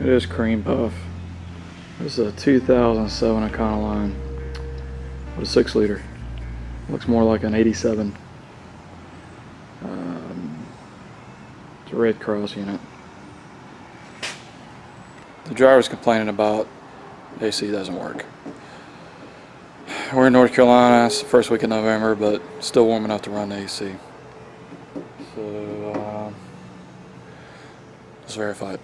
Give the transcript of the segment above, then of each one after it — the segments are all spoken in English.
It is cream puff. This is a 2007 Econoline with a 6-liter. Looks more like an 87. It's a Red Cross unit. The driver's complaining about AC doesn't work. We're in North Carolina. It's the first week of November, but still warm enough to run the AC. So let's verify it.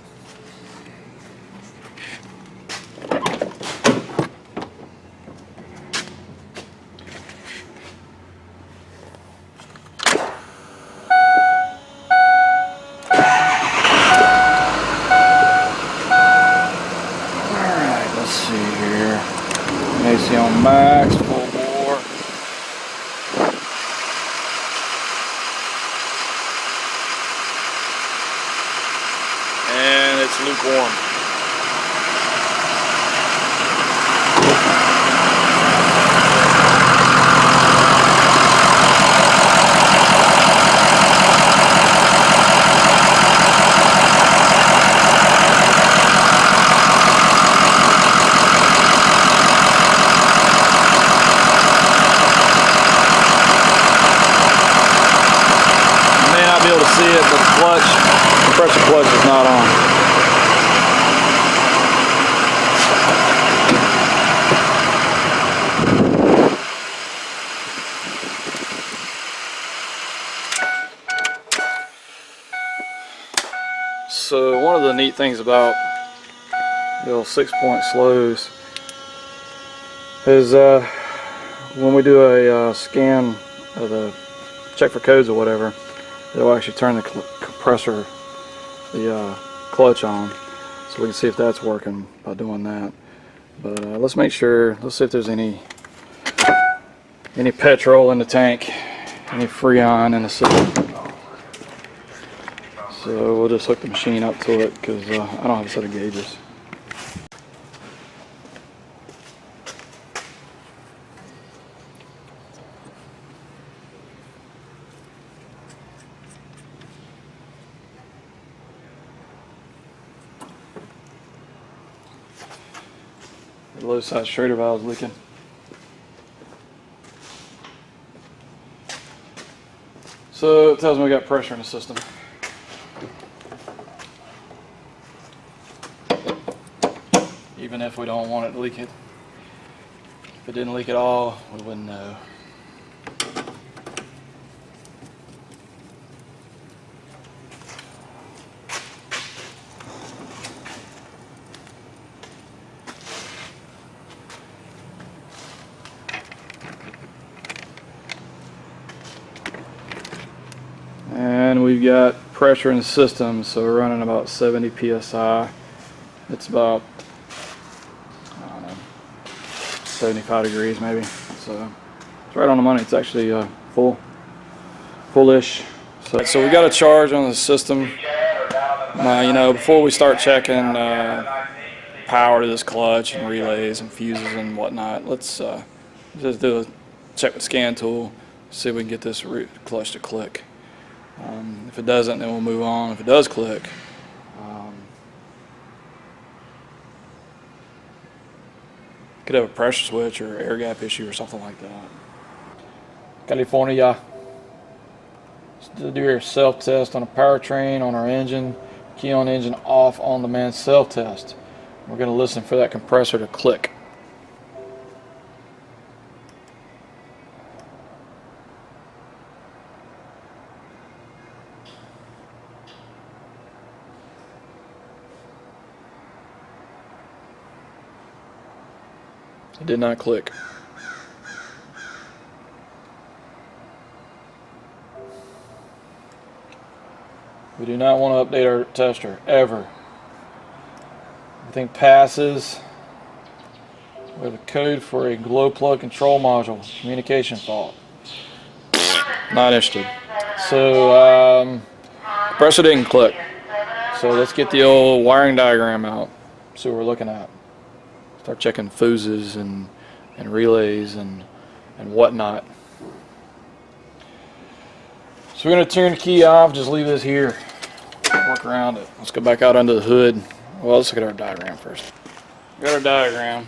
Alright, let's see here. AC on max, full bore. And it's lukewarm. Be able to see it, but the pressure clutch is not on. So one of the neat things about the little 6-point slows is when we do a scan of the check for codes or whatever, it'll actually turn the compressor, the clutch on, so we can see if that's working by doing that. But let's make sure, let's see if there's any petrol in the tank, any Freon in the system. So we'll just hook the machine up to it because I don't have a set of gauges. The low side Schrader valve is leaking. So it tells me we got pressure in the system. Even if we don't want it to leak it. If it didn't leak at all, we wouldn't know. And we've got pressure in the system, so we're running about 70 psi. It's about, I don't know, 75 degrees maybe. So it's right on the money. It's actually full-ish. So we got a charge on the system. You know, before we start checking power to this clutch and relays and fuses and whatnot, let's just do a check with scan tool, see if we can get this clutch to click. If it doesn't, then we'll move on. If it does click, could have a pressure switch or air gap issue or something like that. California. Let's do your self-test on a powertrain, on our engine. Key on engine off, on demand self-test. We're going to listen for that compressor to click. It did not click. We do not want to update our tester, ever. Everything passes. We have a code for a glow plug control module, communication fault. Not interested. So, compressor didn't click. So let's get the old wiring diagram out, see what we're looking at. Start checking fuses and relays and whatnot. So we're going to turn the key off, just leave this here, work around it. Let's go back out under the hood Well, let's look at our diagram first. We got our diagram,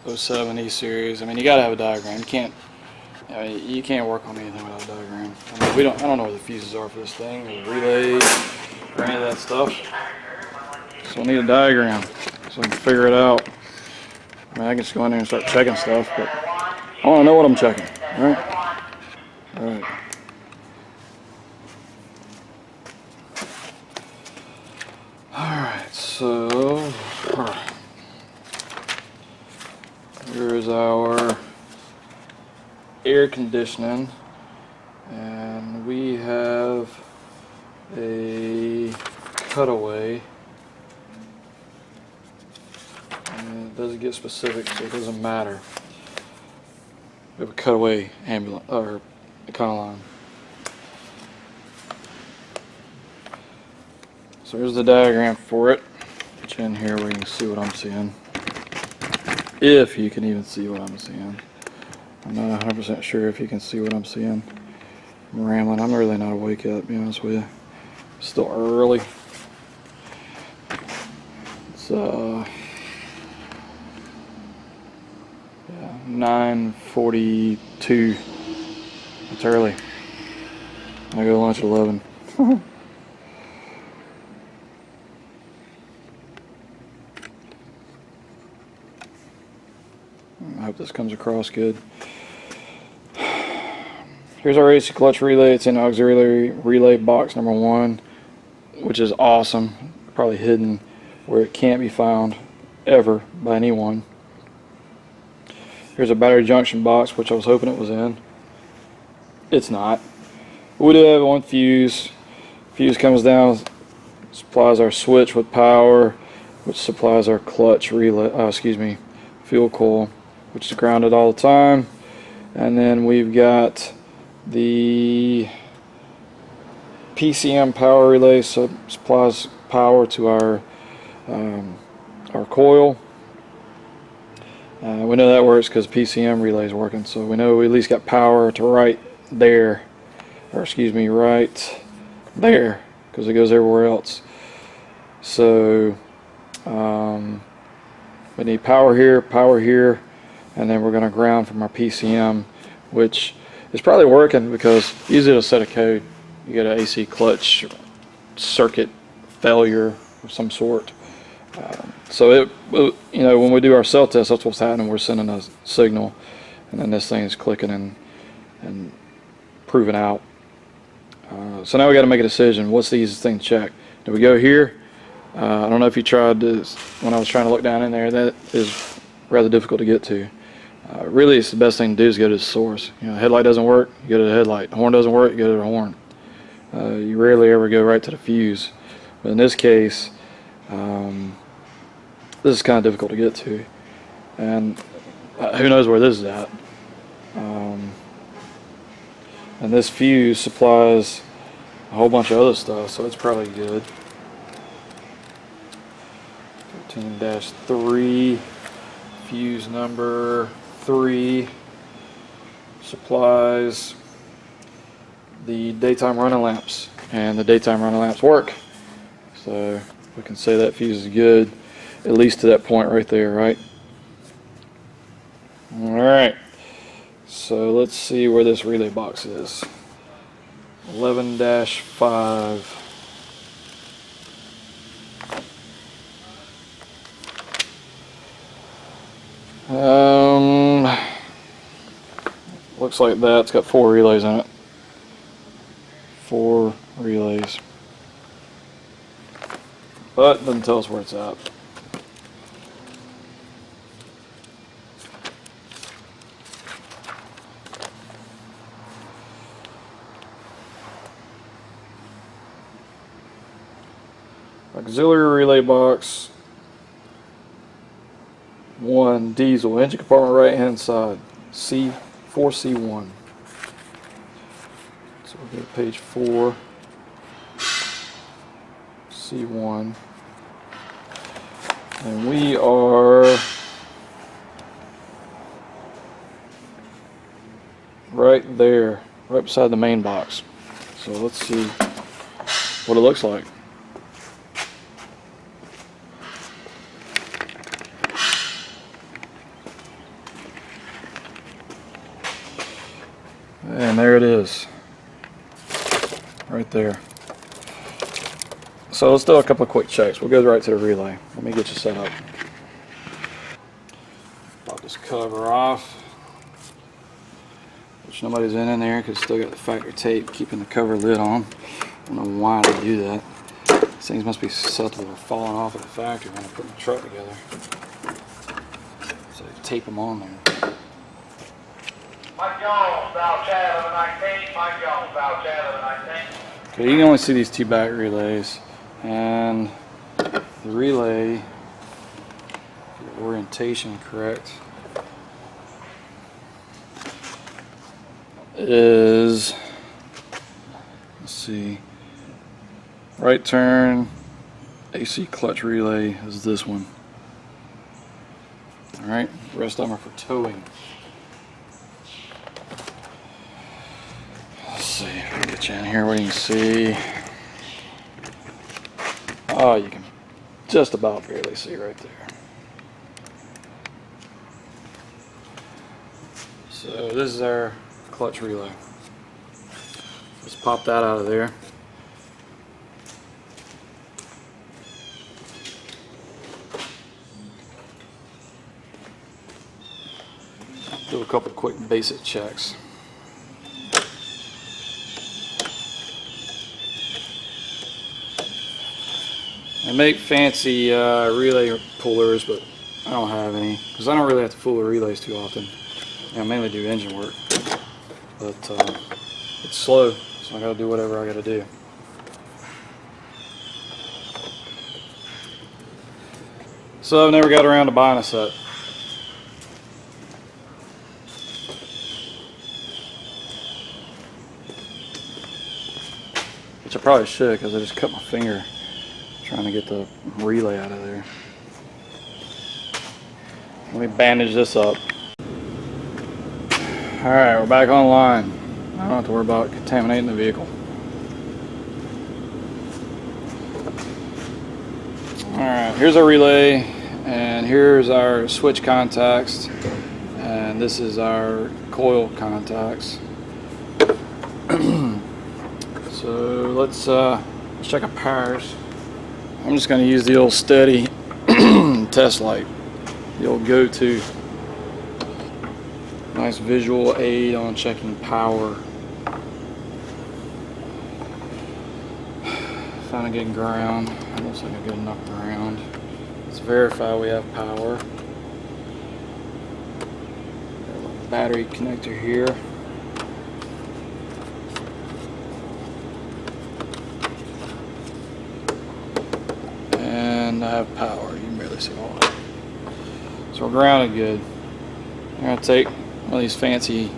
07 E series. I mean, you gotta have a diagram. You can't work on anything without a diagram. I mean, I don't know where the fuses are for this thing, or the relays, or any of that stuff. So we need a diagram so we can figure it out. I mean, I can just go in there and start checking stuff, but I want to know what I'm checking. All right. All right. Alright, so here's our air conditioning, and we have a cutaway, and it doesn't get specific, so it doesn't matter. We have a cutaway ambulance or Econoline. So here's the diagram for it. Put you in here where you can see what I'm seeing. If you can even see what I'm seeing. I'm not 100% sure if you can see what I'm seeing. I'm rambling. I'm really not awake yet, to be honest with you. It's still early. It's 9:42. It's early. I go to lunch at 11. I hope this comes across good. Here's our AC clutch relay. It's in auxiliary relay box number 1, which is awesome. Probably hidden where it can't be found ever by anyone. Here's a battery junction box, which I was hoping it was in. It's not. We do have one fuse. Fuse comes down, supplies our switch with power, which supplies our clutch relay, fuel coil, which is grounded all the time. And then we've got the PCM power relay, so supplies power to our coil. We know that works because PCM relay is working, so we know we at least got power to right there, right there, because it goes everywhere else. So we need power here, and then we're going to ground from our PCM, which is probably working because usually it'll set a code. You get an AC clutch circuit failure of some sort. So when we do our cell test, that's what's happening. We're sending a signal, and then this thing is clicking and proving out. So now we got to make a decision. What's the easiest thing to check? Do we go here? I don't know if you tried this when I was trying to look down in there. That is rather difficult to get to. Really, it's the best thing to do is go to the source. Headlight doesn't work, you go to the headlight. Horn doesn't work, you go to the horn. You rarely ever go right to the fuse. But in this case, this is kind of difficult to get to. And who knows where this is at. And this fuse supplies a whole bunch of other stuff, so it's probably good. 13-3, fuse number 3 supplies the daytime running lamps, and the daytime running lamps work. So we can say that fuse is good, at least to that point right there, right? Alright, so let's see where this relay box is. 11-5. Looks like that. It's got 4 relays in it. 4 relays. But it doesn't tell us where it's at. Auxiliary relay box 1, diesel, engine compartment right hand side, C4C1. So we'll go to page 4, C1, and we are right there, right beside the main box. So let's see what it looks like. And there it is, right there. So let's do a couple of quick checks. We'll go right to the relay. Let me get you set up. Pop this cover off, which nobody's in there because it's still got the factory tape keeping the cover lid on. I don't know why they do that. These things must be susceptible to falling off at the factory when I put my truck together. So they tape them on there. Mike Jones, Val Chad 1119. Mike Jones, Val Chad 1119. Okay, you can only see these two back relays, and the relay, your orientation correct, is, let's see, right turn AC clutch relay is this one. Alright, the rest of them are for towing. Let's see if I can get you in here where you can see. Oh, you can just about barely see right there. So this is our clutch relay. Let's pop that out of there. Do a couple quick basic checks. I make fancy relay pullers, but I don't have any because I don't really have to fool the relays too often. I mainly do engine work, but it's slow, so I gotta do whatever I gotta do. So I've never got around to buying a set. Which I probably should, because I just cut my finger trying to get the relay out of there. Let me bandage this up. Alright, we're back online. I don't have to worry about contaminating the vehicle. Alright, here's our relay, and here's our switch contacts, and this is our coil contacts. So let's check our powers. I'm just going to use the old steady test light, the old go-to. Nice visual aid on checking power. Found a good ground. That looks like a good enough ground. Let's verify we have power. Got a little battery connector here. And I have power. You can barely see all of it. So we're grounded good. I'm going to take one of these fancy,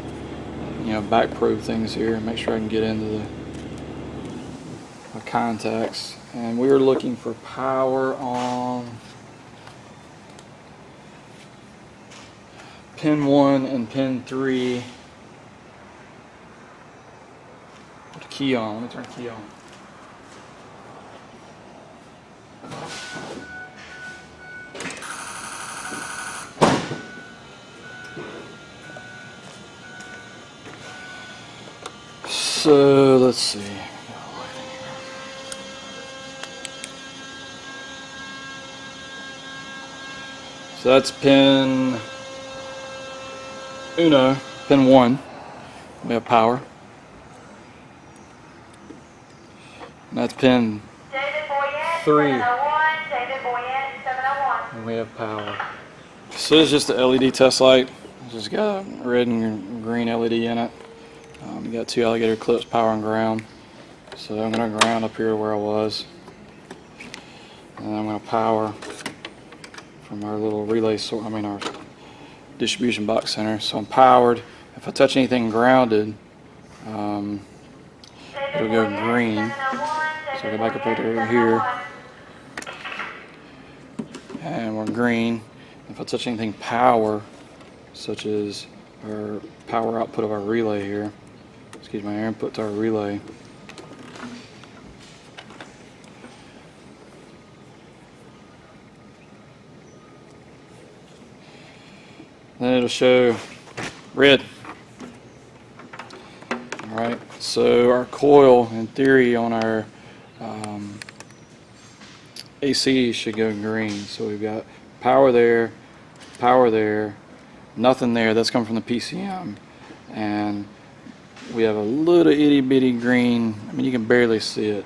back probe things here and make sure I can get into the contacts. And we are looking for power on pin 1 and pin 3. Put the key on. Let me turn the key on. So let's see. So that's pin uno, pin 1. We have power. And that's pin 3. And we have power. So it's just the LED test light. It's just got a red and green LED in it. You got 2 alligator clips, power and ground. So I'm going to ground up here where I was. And I'm going to power from our little relay our distribution box center. So I'm powered. If I touch anything grounded, it'll go green. So I go back up over here. And we're green. If I touch anything power, such as our power output of our relay here, our input to our relay, then it'll show red. So our coil, in theory, on our AC should go green. So we've got power there, nothing there. That's coming from the PCM. And we have a little itty bitty green. I mean, you can barely see it.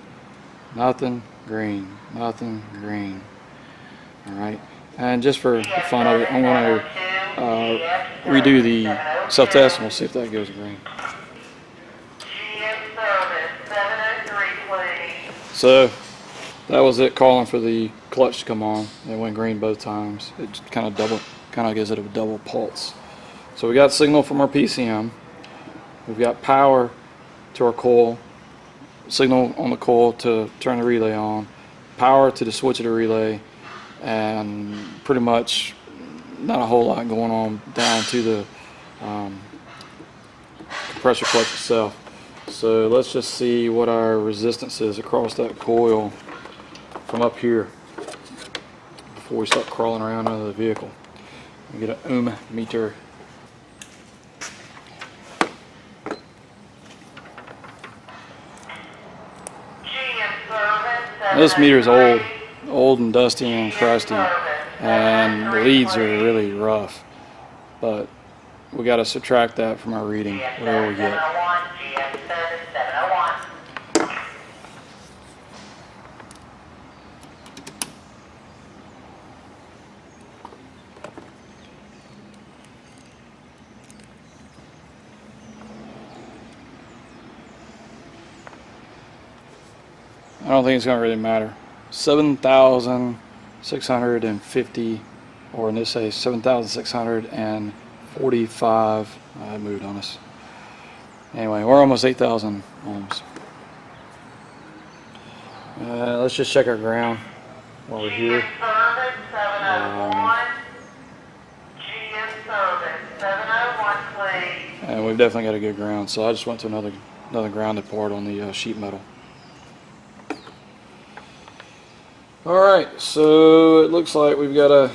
Nothing, green, nothing, green. Alright, and just for the fun of it, I'm going to redo the self-test and we'll see if that goes green. So that was it calling for the clutch to come on. It went green both times. It just kind of gives it a double pulse. So we got signal from our PCM. We've got power to our coil, signal on the coil to turn the relay on, power to the switch of the relay, and pretty much not a whole lot going on down to the compressor clutch itself. So let's just see what our resistance is across that coil from up here before we start crawling around under the vehicle. We get an ohm meter. This meter is old and dusty and crusty, and the leads are really rough, but we got to subtract that from our reading, whatever we get. I don't think it's going to really matter. 7,650, or in this case 7,645. I moved on us. Anyway, we're almost 8,000 ohms. Let's just check our ground while we're here. And we've definitely got a good ground, so I just went to another grounded part on the sheet metal. Alright, so it looks like we've got a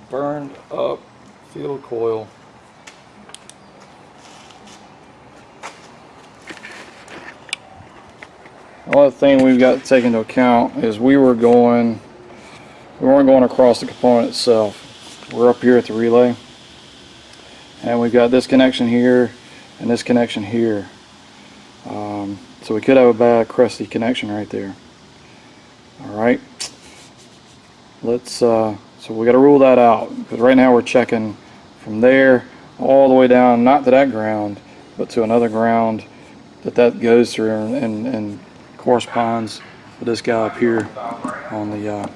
burned up field coil. One thing we've got to take into account is we weren't going across the component itself. We're up here at the relay, and we've got this connection here and this connection here. So we could have a bad crusty connection right there. Alright, so we got to rule that out, because right now we're checking from there all the way down, not to that ground, but to another ground that goes through and corresponds with this guy up here on the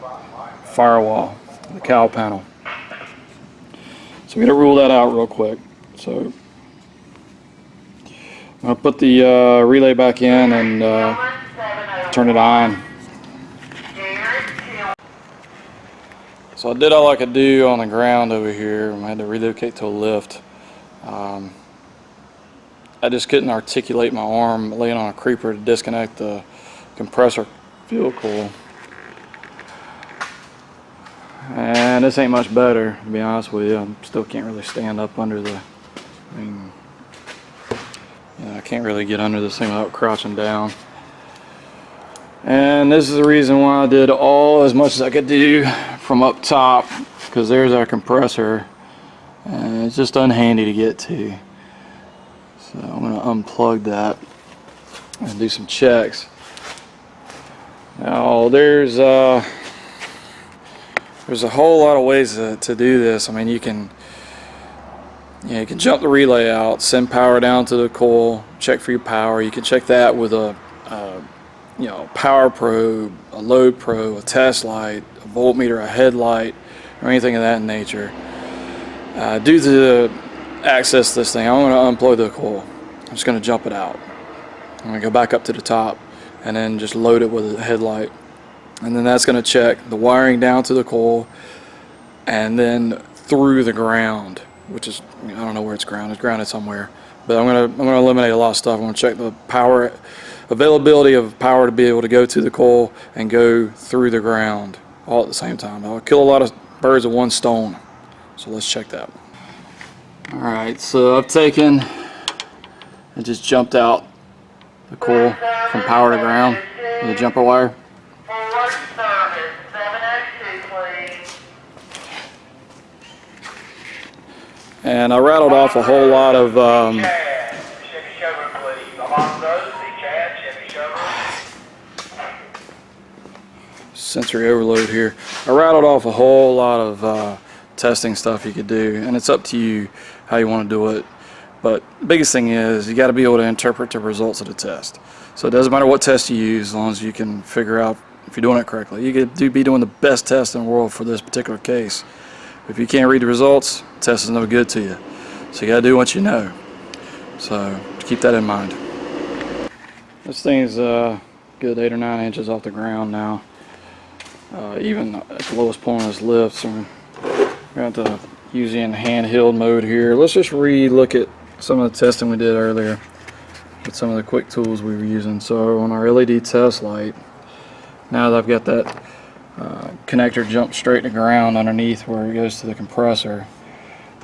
firewall, the cowl panel. So we got to rule that out real quick. So I'm going to put the relay back in and turn it on. So I did all I could do on the ground over here. I had to relocate to a lift. I just couldn't articulate my arm laying on a creeper to disconnect the compressor field coil. And this ain't much better, to be honest with you. I still can't really stand up under the, I can't really get under this thing without crouching down. And this is the reason why I did as much as I could do from up top, because there's our compressor and it's just unhandy to get to. So I'm going to unplug that and do some checks. Now there's a whole lot of ways to do this. I mean, you can jump the relay out, send power down to the coil, check for your power. You can check that with a power probe, a load probe, a test light, a voltmeter, a headlight, or anything of that nature. Due to access this thing, I'm going to unplug the coil. I'm just going to jump it out. I'm going to go back up to the top and then just load it with a headlight. And then that's going to check the wiring down to the coil and then through the ground, which is, I don't know where it's grounded. It's grounded somewhere. But I'm going to eliminate a lot of stuff. I'm going to check the power, availability of power to be able to go to the coil and go through the ground all at the same time. I'll kill a lot of birds with one stone. So let's check that. Alright, so I've taken it just jumped out the coil from power to ground with a jumper wire. Forward service 702, please. And I rattled off a whole lot of Chad, Chevy Chevrolet, please. Alonzo, see Chad, Chevy Chevrolet. sensory overload here. I rattled off a whole lot of testing stuff you could do, and it's up to you how you want to do it. But the biggest thing is you got to be able to interpret the results of the test. So it doesn't matter what test you use, as long as you can figure out if you're doing it correctly. You could be doing the best test in the world for this particular case. If you can't read the results, the test is no good to you. So you got to do what you know. So keep that in mind. This thing's good 8 or 9 inches off the ground now. Even at the lowest point of this lift, so we're going to use it in handheld mode here. Let's just re-look at some of the testing we did earlier with some of the quick tools we were using. So on our LED test light, now that I've got that connector jump straight to ground underneath where it goes to the compressor,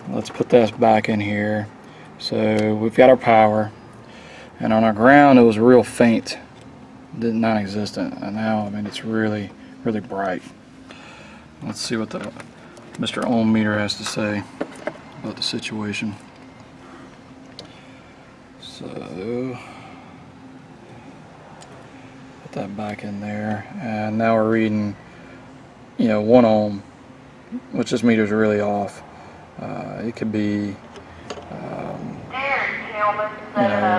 let's put that back in here. So we've got our power, and on our ground it was real faint, non-existent, and now I mean it's really bright. Let's see what the Mr. Ohm meter has to say about the situation. So put that back in there, and now we're reading, 1 ohm, which this meter's really off. It could be,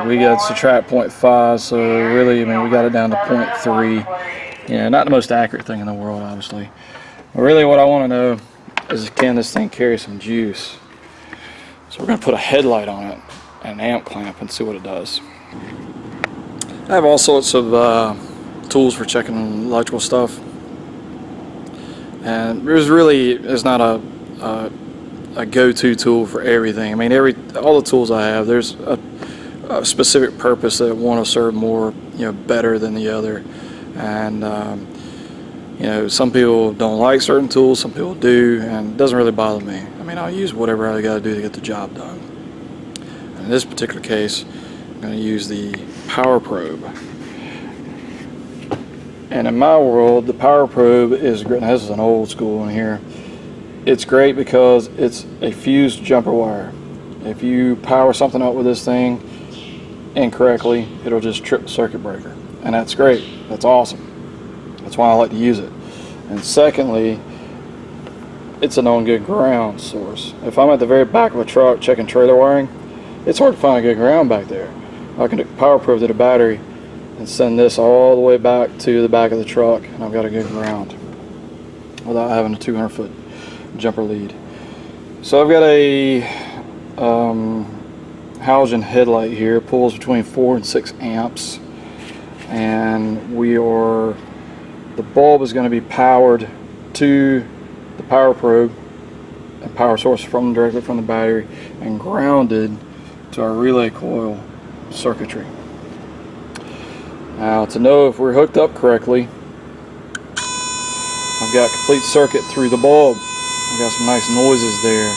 we got to subtract 0.5, so really, we got it down to 0.3. Not the most accurate thing in the world, obviously. But really what I want to know is, can this thing carry some juice? So we're going to put a headlight on it and an amp clamp and see what it does. I have all sorts of tools for checking electrical stuff, and there's not a go-to tool for everything. All the tools I have, there's a specific purpose that one will serve more better than the other. And some people don't like certain tools, some people do, and it doesn't really bother me. I'll use whatever I got to do to get the job done. And in this particular case, I'm going to use the power probe. And in my world, the power probe is great. Now, this is an old school one here. It's great because it's a fused jumper wire. If you power something up with this thing incorrectly, it'll just trip the circuit breaker. And that's great. That's awesome. That's why I like to use it. And secondly, it's a known good ground source. If I'm at the very back of a truck checking trailer wiring, it's hard to find a good ground back there. I can power probe to the battery and send this all the way back to the back of the truck, and I've got a good ground without having a 200-foot jumper lead. So I've got a halogen headlight here, pulls between 4 and 6 amps, and the bulb is going to be powered to the power probe and power source directly from the battery, and grounded to our relay coil circuitry. Now, to know if we're hooked up correctly, I've got complete circuit through the bulb. I've got some nice noises there.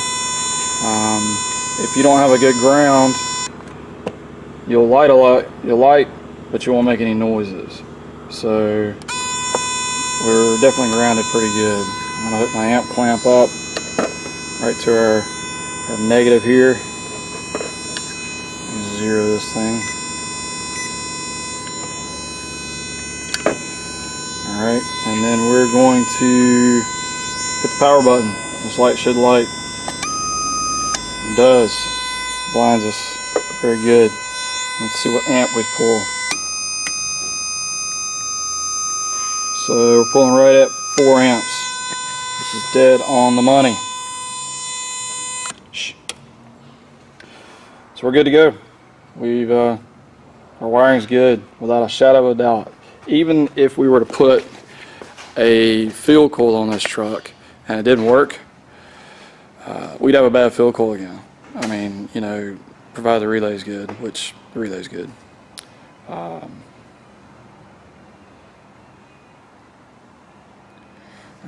If you don't have a good ground, you'll light, but you won't make any noises. So we're definitely grounded pretty good. I'm going to hook my amp clamp up right to our negative here. Zero this thing. Alright, and then we're going to hit the power button. This light should light. It does. Blinds us very good. Let's see what amp we pull. So we're pulling right at 4 amps. This is dead on the money. Shh. So we're good to go. Our wiring's good without a shadow of a doubt. Even if we were to put a field coil on this truck and it didn't work, we'd have a bad field coil again. Provided the relay's good, which the relay's good. I'm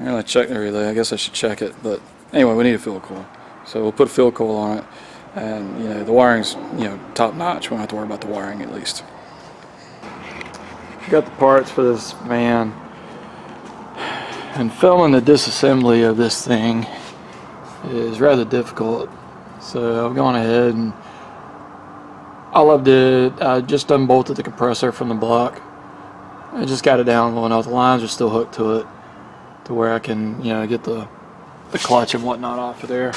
going to check the relay. I guess I should check it, but anyway, we need a field coil. So we'll put a field coil on it and the wiring's top notch. We don't have to worry about the wiring at least. Got the parts for this van, and filming the disassembly of this thing is rather difficult, so I've gone ahead and all I did, I just unbolted the compressor from the block. I just got it down low enough. The lines are still hooked to it to where I can get the clutch and whatnot off of there.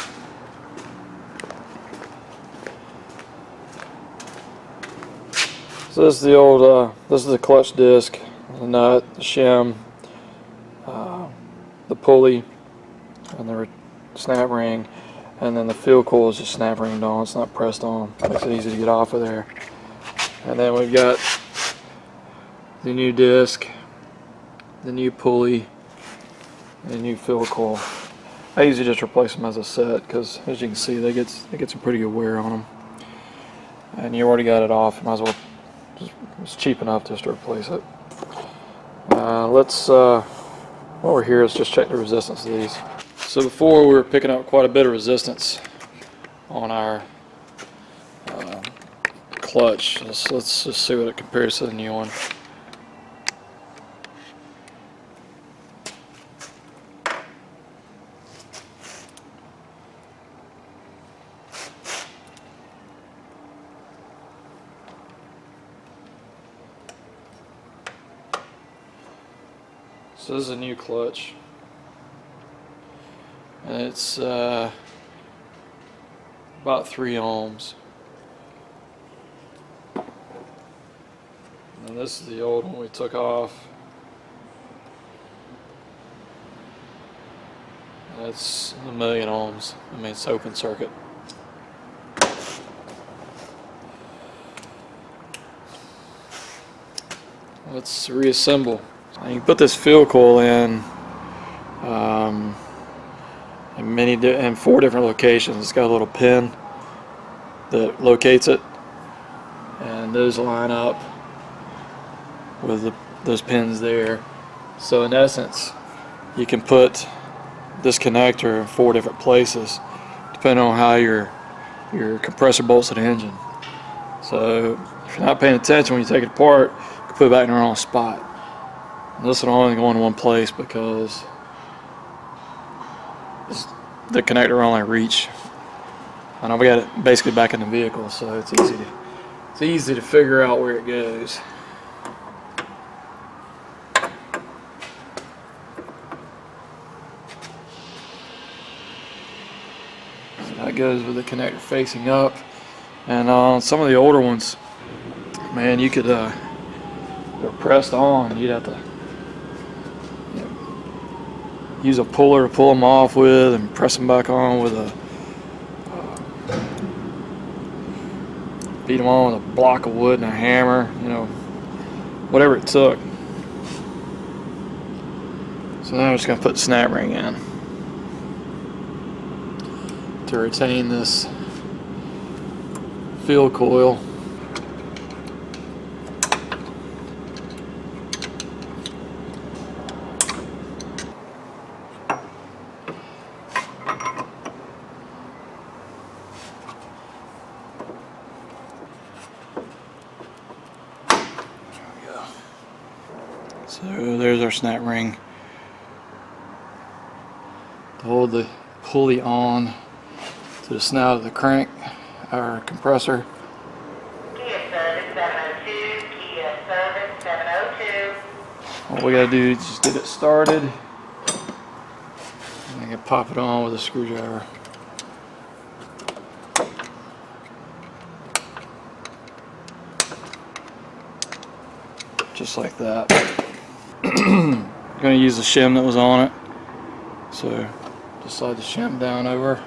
So this is the old, this is the clutch disc, the nut, the shim, the pulley, and the snap ring, and then the field coil is just snap ringed on. It's not pressed on. Makes it easy to get off of there. And then we've got the new disc, the new pulley, and the new field coil. I usually just replace them as a set because, as you can see, they get some pretty good wear on them. And you already got it off. Might as well. It's cheap enough just to replace it. While we're here, let's just check the resistance of these. So before we were picking up quite a bit of resistance on our clutch. Let's just see what it compares to the new one. So this is a new clutch, and it's about 3 ohms. And this is the old one we took off. That's 1,000,000 ohms. I mean, it's open circuit. Let's reassemble. You can put this field coil in in 4 different locations. It's got a little pin that locates it, and those line up with those pins there. So in essence, you can put this connector in 4 different places, depending on how your compressor bolts to the engine. So if you're not paying attention when you take it apart, you can put it back in the wrong spot. This will only go in one place because the connector will only reach. I know we got it basically back in the vehicle, so it's easy to figure out where it goes. So that goes with the connector facing up, and on some of the older ones, man, you could they're pressed on. You'd have to use a puller to pull them off with and press them back on with a beat them on with a block of wood and a hammer, whatever it took. So now I'm just going to put the snap ring in to retain this field coil. So there's our snap ring to hold the pulley on to the snout of the crank, our compressor. Kia service 702, Kia service 702. All we gotta do is just get it started, and I can pop it on with a screwdriver. Just like that. I'm going to use the shim that was on it, so just slide the shim down over.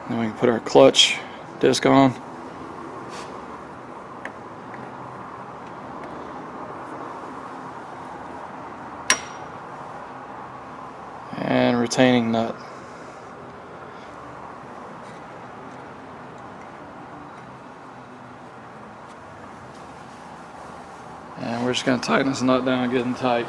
Then we can put our clutch disc on. And retaining nut. And we're just going to tighten this nut down good and tight.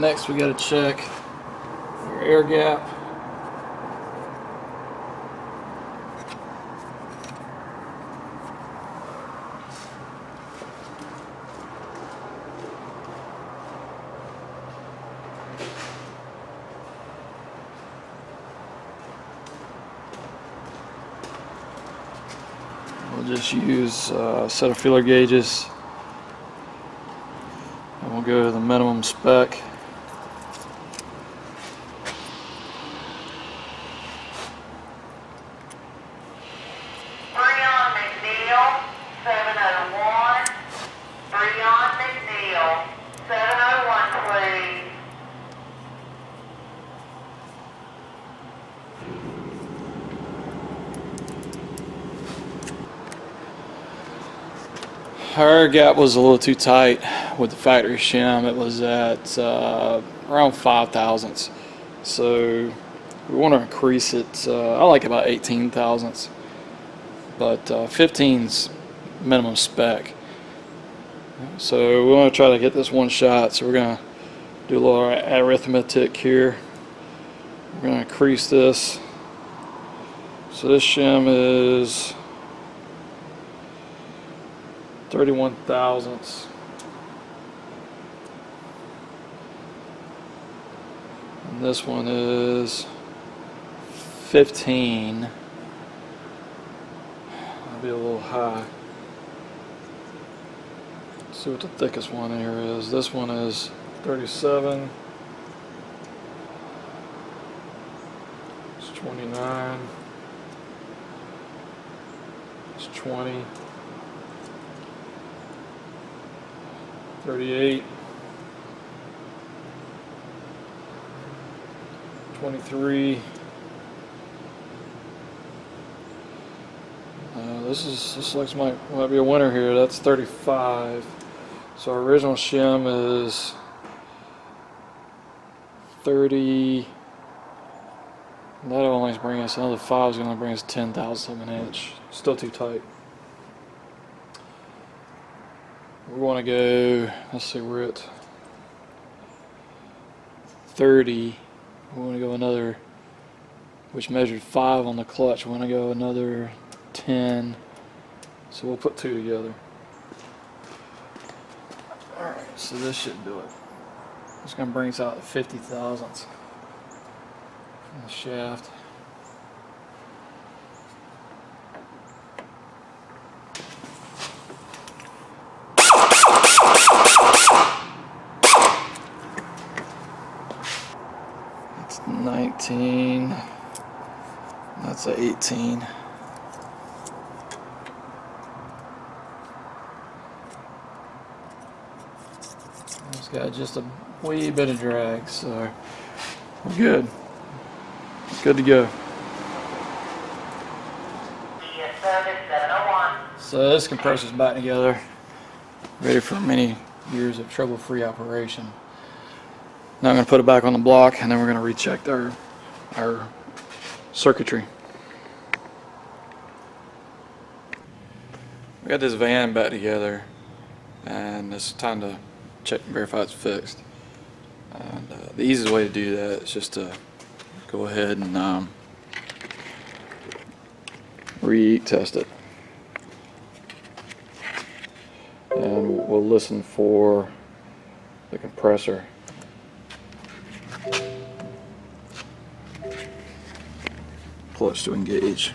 next we got to check your air gap. We'll just use a set of feeler gauges, and we'll go to the minimum spec. Our air gap was a little too tight with the factory shim. It was at around 5 thousandths. So we want to increase it. I like about 18 thousandths, but 15's minimum spec. So we want to try to get this one shot. So we're going to do a little arithmetic here. We're going to increase this. So this shim is 31 thousandths. And this one is 15. That'll be a little high. Let's see what the thickest one here is. This one is 37. It's 29. It's 20. 38, 23. This looks might be a winner here. That's 35. So our original shim is 30. That'll only bring us another 5 is going to bring us 10 thousandths of an inch. Still too tight. We want to go, let's see, we're at 30. We want to go another, which measured 5 on the clutch. We want to go another 10. So we'll put 2 together. Alright, so this should do it. It's going to bring us out to 50 thousandths in the shaft. That's 19. That's a 18. It's got just a wee bit of drag, so we're good. Good to go. So this compressor's back together, ready for many years of trouble-free operation. Now I'm going to put it back on the block, and then we're going to recheck our circuitry. We got this van back together, and it's time to check and verify it's fixed. And the easiest way to do that is just to go ahead and re-test it. And we'll listen for the compressor. Clutch to engage.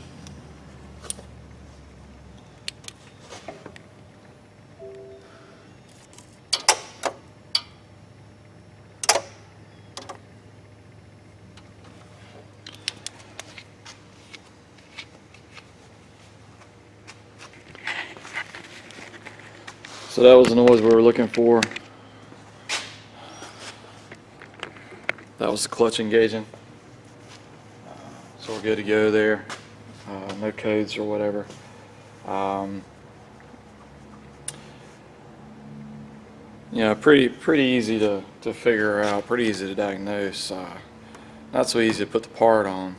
So that was the noise we were looking for. That was the clutch engaging. So we're good to go there. No codes or whatever. You know, pretty easy to figure out, pretty easy to diagnose. Not so easy to put the part on,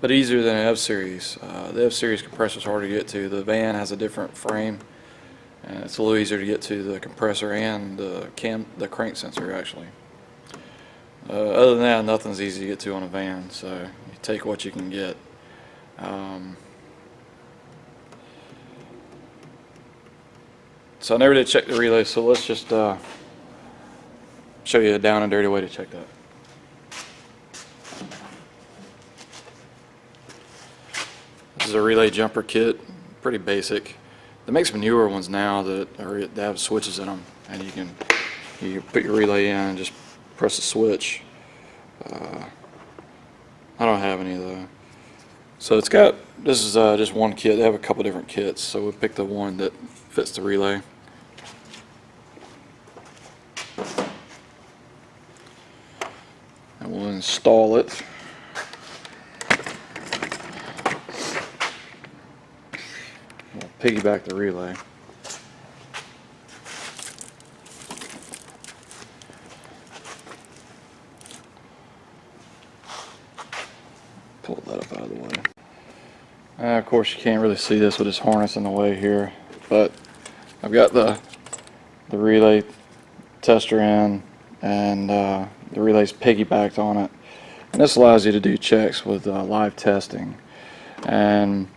but easier than an F-Series. The F-Series compressor is hard to get to. The van has a different frame, and it's a little easier to get to the compressor and the crank sensor actually. Other than that, nothing's easy to get to on a van, so you take what you can get. So I never did check the relay, so let's just show you a down and dirty way to check that. This is a relay jumper kit, pretty basic. They make some newer ones now that have switches in them, and you put your relay in and just press the switch. I don't have any though. So this is just one kit. They have a couple different kits, so we picked the one that fits the relay. And we'll install it. We'll piggyback the relay. Pull that up out of the way. Of course, you can't really see this with this harness in the way here, but I've got the relay tester in, and the relay's piggybacked on it, and this allows you to do checks with live testing. And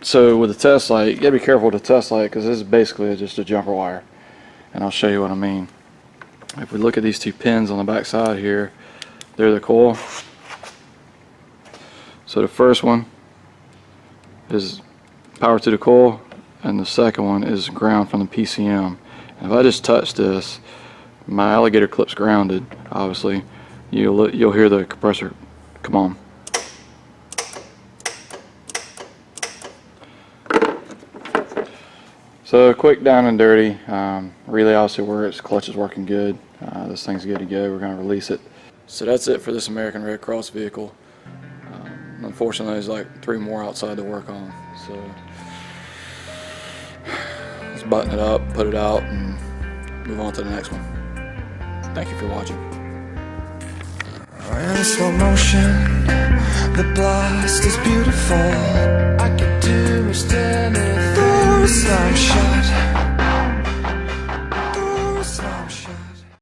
so with the test light, you gotta be careful with the test light, because this is basically just a jumper wire, and I'll show you what I mean. If we look at these two pins on the back side here, they're the coil. So the first one is power to the coil, and the second one is ground from the PCM. And if I just touch this, my alligator clip's grounded. Obviously, you'll hear the compressor come on. So quick down and dirty. Relay obviously works. Clutch is working good. This thing's good to go. We're going to release it. So that's it for this American Red Cross vehicle. Unfortunately, there's like 3 more outside to work on. So let's button it up, put it out, and move on to the next one. Thank you for watching. In slow motion, the blast is beautiful. I could do is stand it for a snapshot.